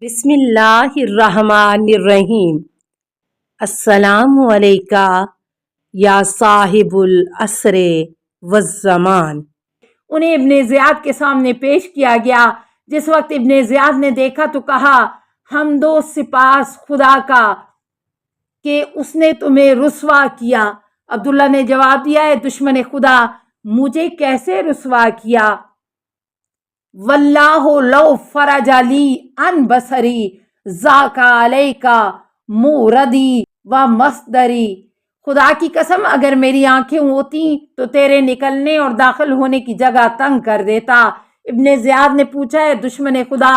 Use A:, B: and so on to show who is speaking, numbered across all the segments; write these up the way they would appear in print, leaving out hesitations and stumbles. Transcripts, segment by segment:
A: بسم اللہ الرحمن الرحیم۔ السلام علیکہ یا صاحب العصر والزمان۔ انہیں ابن زیاد کے سامنے پیش کیا گیا۔ جس وقت ابن زیاد نے دیکھا تو کہا، حمد و سپاس خدا کا کہ اس نے تمہیں رسوا کیا۔ عبداللہ نے جواب دیا، اے دشمن خدا، مجھے کیسے رسوا کیا؟ واللہ لو فرج لی عن بصری ذاک علیکا موردی و مصدری۔ خدا کی قسم اگر میری آنکھیں ہوتی تو تیرے نکلنے اور داخل ہونے کی جگہ تنگ کر دیتا۔ ابن زیاد نے پوچھا، ہے دشمن خدا،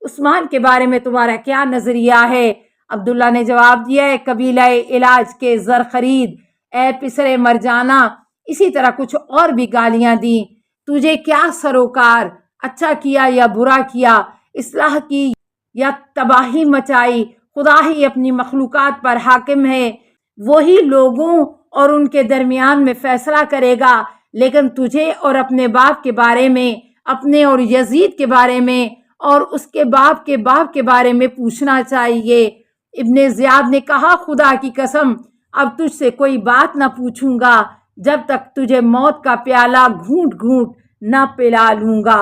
A: عثمان کے بارے میں تمہارا کیا نظریہ ہے؟ عبداللہ نے جواب دیا، ہے قبیلہ علاج کے زر خرید، اے پسر مرجانہ۔ اسی طرح کچھ اور بھی گالیاں دیں۔ تجھے کیا سروکار، اچھا کیا یا برا کیا، اصلاح کی یا تباہی مچائی، خدا ہی اپنی مخلوقات پر حاکم ہے، وہی لوگوں اور ان کے درمیان میں فیصلہ کرے گا۔ لیکن تجھے اور اپنے باپ کے بارے میں، اپنے اور یزید کے بارے میں اور اس کے باپ کے بارے میں پوچھنا چاہیے۔ ابن زیاد نے کہا، خدا کی قسم اب تجھ سے کوئی بات نہ پوچھوں گا جب تک تجھے موت کا پیالہ گھونٹ گھونٹ نہ پلا لوں گا۔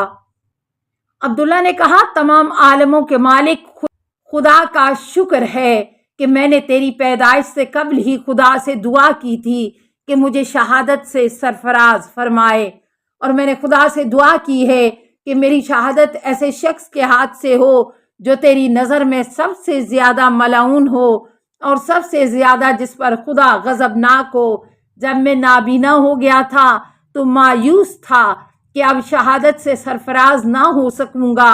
A: عبداللہ نے کہا، تمام عالموں کے مالک خدا کا شکر ہے کہ میں نے تیری پیدائش سے قبل ہی خدا سے دعا کی تھی کہ مجھے شہادت سے سرفراز فرمائے، اور میں نے خدا سے دعا کی ہے کہ میری شہادت ایسے شخص کے ہاتھ سے ہو جو تیری نظر میں سب سے زیادہ ملعون ہو اور سب سے زیادہ جس پر خدا غضبناک ہو۔ جب میں نابینا ہو گیا تھا تو مایوس تھا کہ اب شہادت سے سرفراز نہ ہو سکوں گا۔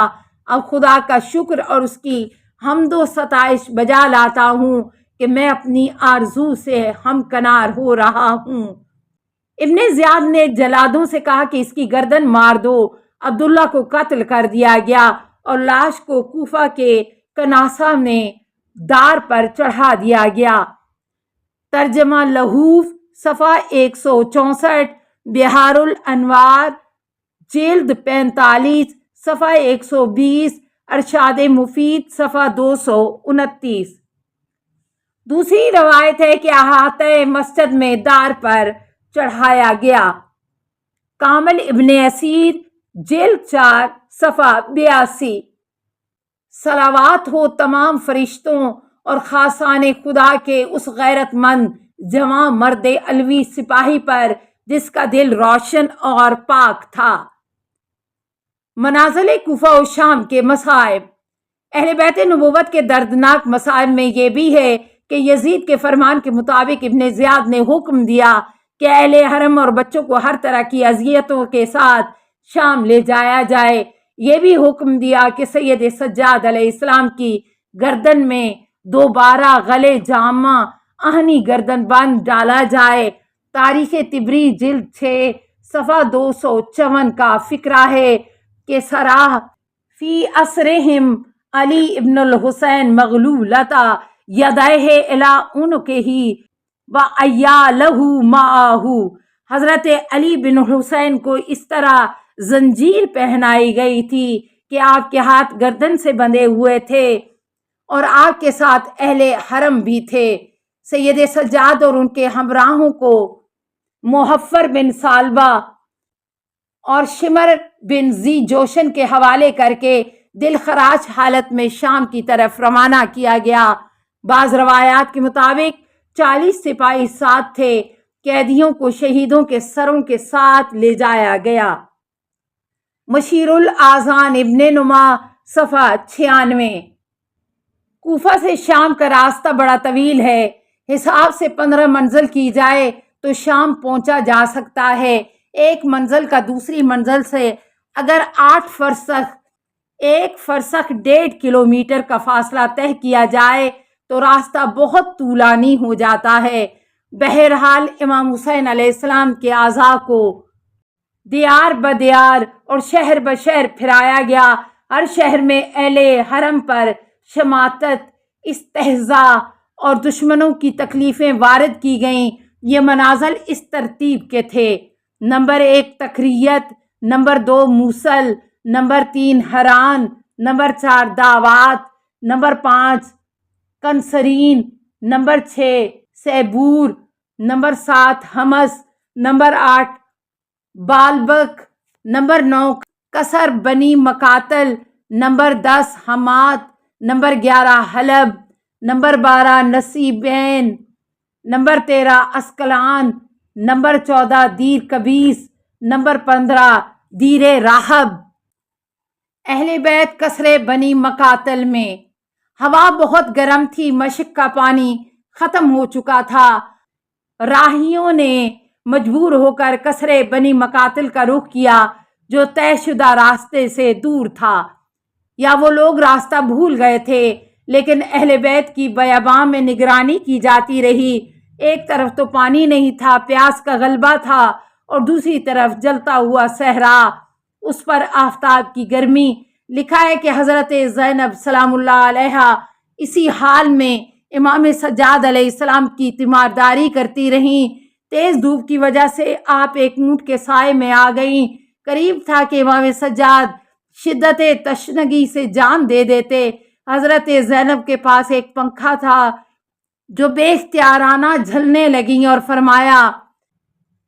A: اب خدا کا شکر اور اس کی حمد و ستائش بجا لاتا ہوں کہ میں اپنی آرزو سے ہمکنار ہو رہا ہوں۔ ابن زیاد نے جلادوں سے کہا کہ اس کی گردن مار دو۔ عبداللہ کو قتل کر دیا گیا اور لاش کو کوفہ کے کناسہ میں دار پر چڑھا دیا گیا۔ ترجمہ لہوف، صفحہ 164، بحار الانوار، جلد 45، صفحہ 120، ارشاد مفید، صفحہ 229۔ دوسری روایت ہے کہ احاطہ مسجد میں دار پر چڑھایا گیا۔ کامل ابن اسیر، جلد 4، صفحہ 82۔ صلوات ہو تمام فرشتوں اور خاصان خدا کے اس غیرت مند جواں مرد علوی سپاہی پر جس کا دل روشن اور پاک تھا۔ منازل کوفہ و شام کے مصائب۔ اہل بیت نبوت کے دردناک مصائب میں یہ بھی ہے کہ یزید کے فرمان کے مطابق ابن زیاد نے حکم دیا کہ اہل حرم اور بچوں کو ہر طرح کی اذیتوں کے ساتھ شام لے جایا جائے۔ یہ بھی حکم دیا کہ سید سجاد علیہ السلام کی گردن میں دوبارہ غلے جامہ آہنی گردن بند ڈالا جائے۔ تاریخ طبری جلد 6، صفحہ 254 کا فقرہ ہے کہ سراہ فی عصرہم علی ابن الحسین مغلولتا یدیہ الی عنقہ وعیالہ معہ۔ حضرت علی بن حسین کو اس طرح زنجیر پہنائی گئی تھی کہ آپ کے ہاتھ گردن سے بندھے ہوئے تھے اور آپ کے ساتھ اہل حرم بھی تھے۔ سید سجاد اور ان کے ہمراہوں کو محفر بن سالبہ اور شمر بن ذی جوشن کے حوالے کر کے دل خراش حالت میں شام کی طرف روانہ کیا گیا۔ بعض روایات کے مطابق 40 سپاہی ساتھ تھے۔ قیدیوں کو شہیدوں کے سروں کے ساتھ لے جایا گیا۔ مشیر الاذان ابن نما، صفحہ 96۔ کوفہ سے شام کا راستہ بڑا طویل ہے۔ حساب سے 15 منزل کی جائے تو شام پہنچا جا سکتا ہے۔ ایک منزل کا دوسری منزل سے اگر 8 فرسخ، 1 فرسخ 1.5 کلومیٹر کا فاصلہ طے کیا جائے تو راستہ بہت طولانی ہو جاتا ہے۔ بہرحال امام حسین علیہ السلام کے اعضاء کو دیار بدیار اور شہر بشہر پھرایا گیا۔ ہر شہر میں اہل حرم پر شماتت، استہزاء اور دشمنوں کی تکلیفیں وارد کی گئیں۔ یہ منازل اس ترتیب کے تھے: number 1 Tikrit, number 2 Mosul, number 3 Harran, number 4 دعوات، نمبر 5 کنسرین، نمبر 6 سیبور، نمبر 7 حمس، نمبر 8 بالبک، نمبر 9 کسر بنی مقاتل، نمبر 10 حمات، نمبر 11 حلب، نمبر 12 نصیبین، نمبر 13 اسکلان، نمبر 14 دیر کبیس، نمبر 15 دیر راہب۔ اہل بیت کسرے بنی مقاتل میں ہوا بہت گرم تھی، مشق کا پانی ختم ہو چکا تھا۔ راہیوں نے مجبور ہو کر کسرے بنی مقاتل کا رخ کیا جو طے شدہ راستے سے دور تھا، یا وہ لوگ راستہ بھول گئے تھے، لیکن اہل بیت کی بیاباں میں نگرانی کی جاتی رہی۔ ایک طرف تو پانی نہیں تھا، پیاس کا غلبہ تھا، اور دوسری طرف جلتا ہوا صحرا، اس پر آفتاب کی گرمی۔ لکھا ہے کہ حضرت زینب سلام اللہ علیہا اسی حال میں امام سجاد علیہ السلام کی تیمارداری کرتی رہیں۔ تیز دھوپ کی وجہ سے آپ ایک اونٹ کے سائے میں آ گئیں۔ قریب تھا کہ امام سجاد شدت تشنگی سے جان دے دیتے۔ حضرت زینب کے پاس ایک پنکھا تھا جو بے اختیارانہ جھلنے لگیں اور فرمایا،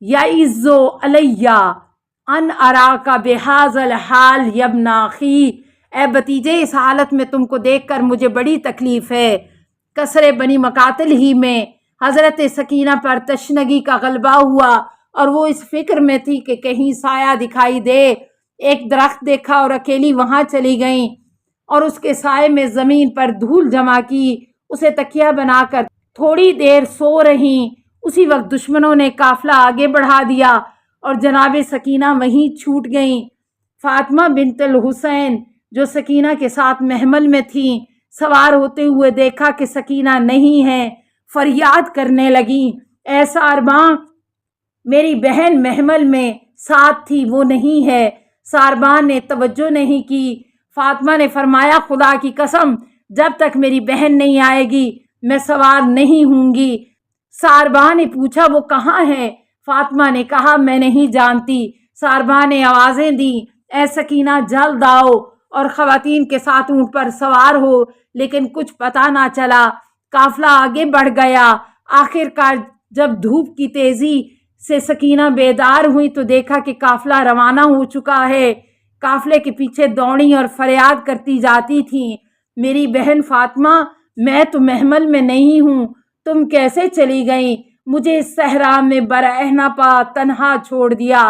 A: یعزو علیہ ان اراک بہذا الحال یابن اخی، اے بتیجے اس حالت میں تم کو دیکھ کر مجھے بڑی تکلیف ہے۔ کسرے بنی مقاتل ہی میں حضرت سکینہ پر تشنگی کا غلبہ ہوا اور وہ اس فکر میں تھی کہ کہیں سایہ دکھائی دے۔ ایک درخت دیکھا اور اکیلی وہاں چلی گئیں اور اس کے سائے میں زمین پر دھول جمع کی، اسے تکیہ بنا کر تھوڑی دیر سو رہیں۔ اسی وقت دشمنوں نے قافلہ آگے بڑھا دیا اور جناب سکینہ وہیں چھوٹ گئیں۔ فاطمہ بنت الحسین جو سکینہ کے ساتھ محمل میں تھیں، سوار ہوتے ہوئے دیکھا کہ سکینہ نہیں ہے، فریاد کرنے لگیں، اے سارباں، میری بہن محمل میں ساتھ تھی، وہ نہیں ہے۔ سارباں نے توجہ نہیں کی۔ فاطمہ نے فرمایا، خدا کی قسم جب تک میری بہن نہیں آئے گی میں سوار نہیں ہوں گی۔ سارباں نے پوچھا، وہ کہاں ہے؟ فاطمہ نے کہا، میں نہیں جانتی۔ سارباں نے آوازیں دیں، اے سکینہ جلد آؤ اور خواتین کے ساتھ اونٹ پر سوار ہو، لیکن کچھ پتہ نہ چلا۔ قافلہ آگے بڑھ گیا۔ آخر کار جب دھوپ کی تیزی سے سکینہ بیدار ہوئی تو دیکھا کہ قافلہ روانہ ہو چکا ہے۔ قافلے کے پیچھے دوڑیں اور فریاد کرتی جاتی تھیں، میری بہن فاطمہ، میں تو محمل میں نہیں ہوں، تم کیسے چلی گئیں؟ مجھے اس صحرا میں برہنہ پا تنہا چھوڑ دیا۔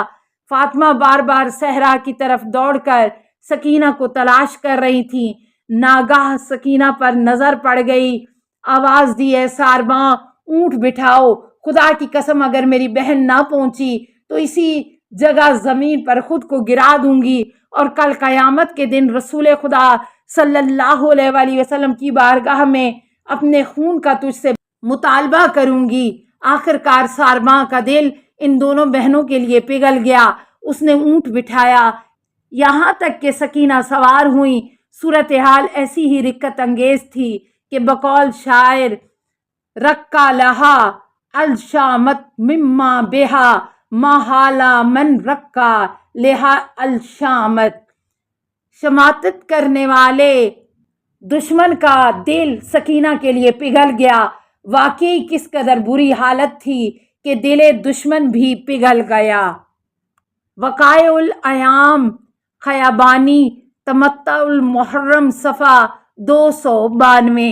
A: فاطمہ بار بار صحرا کی طرف دوڑ کر سکینہ کو تلاش کر رہی تھیں۔ ناگاہ سکینہ پر نظر پڑ گئی۔ آواز دی، اے سارباں، اونٹ بٹھاؤ، خدا کی قسم اگر میری بہن نہ پہنچی تو اسی جگہ زمین پر خود کو گرا دوں گی اور کل قیامت کے دن رسول خدا صلی اللہ علیہ وآلہ وسلم کی بارگاہ میں اپنے خون کا تجھ سے مطالبہ کروں گی۔ آخر کار سارباں کا دل ان دونوں بہنوں کے لیے پگھل گیا۔ اس نے اونٹ بٹھایا، یہاں تک کہ سکینہ سوار ہوئیں۔ صورتحال ایسی ہی رقت انگیز تھی کہ بقول شاعر، رکا لہا الشامت مما بہا محالہ من رکا لہا الشامت، شماتت کرنے والے دشمن کا دل سکینہ کے لیے پگھل گیا۔ واقعی کس قدر بری حالت تھی کہ دل دشمن بھی پگھل گیا۔ وقائع الایام خیابانی، تمتع المحرم، صفحہ 292۔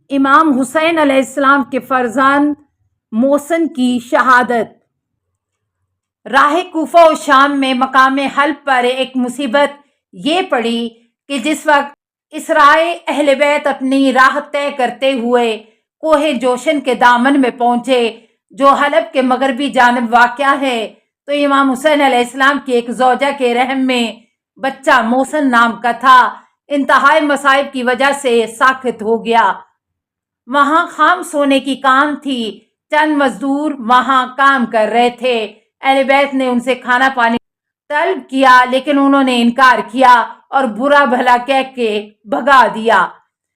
A: امام حسین علیہ السلام کے فرزند محسن کی شہادت۔ راہ کوفہ و شام میں مقام حلب پر ایک مصیبت یہ پڑی کہ جس وقت اسرائے اہل بیت اپنی راہ طے کرتے ہوئے کوہ جوشن کے دامن میں پہنچے جو حلب کے مغربی جانب واقع ہے، تو امام حسین علیہ السلام کی ایک زوجہ کے رحم میں بچہ محسن نام کا تھا، انتہائی مصائب کی وجہ سے ساقط ہو گیا۔ وہاں خام سونے کی کان تھی، چند مزدور وہاں کام کر رہے تھے۔ اہل بیت نے ان سے کھانا پانی طلب کیا لیکن انہوں نے انکار کیا اور برا بھلا کہہ کے بھگا دیا۔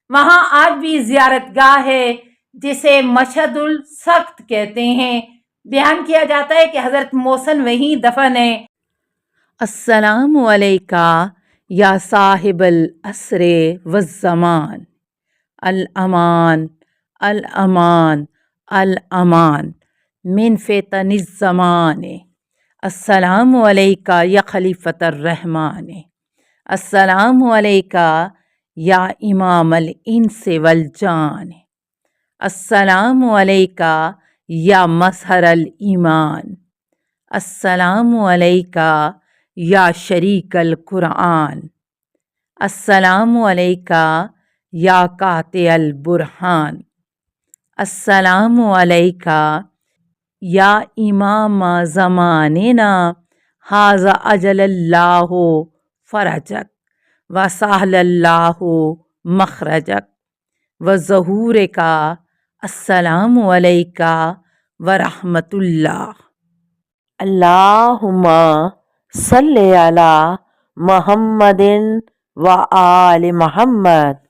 A: وہاں آج بھی زیارت گاہ ہے جسے مشہد السخط کہتے ہیں۔ بیان کیا جاتا ہے کہ حضرت محسن وہیں دفن ہے۔
B: السلام علیکہ
A: یا صاحب العصر والزمان، الامان الامان الامان من فتن الزمان، السلام علیکہ یا خلیفۃ الرحمن، السلام علیکہ یا امام الانس والجان، السلام علیکہ یا مظہر الایمان، السلام علیکہ یا شریک القرآن، السلام علیکہ یا قاطع البرہان، السلام علیکہ یا امام زماننا، ھذا اجل اللہ فرجک وسہل اللہ مخرجک وظہور کا، السلام علیکہ ورحمۃ اللہ۔
B: اللہم صلی علی محمد و آل محمد۔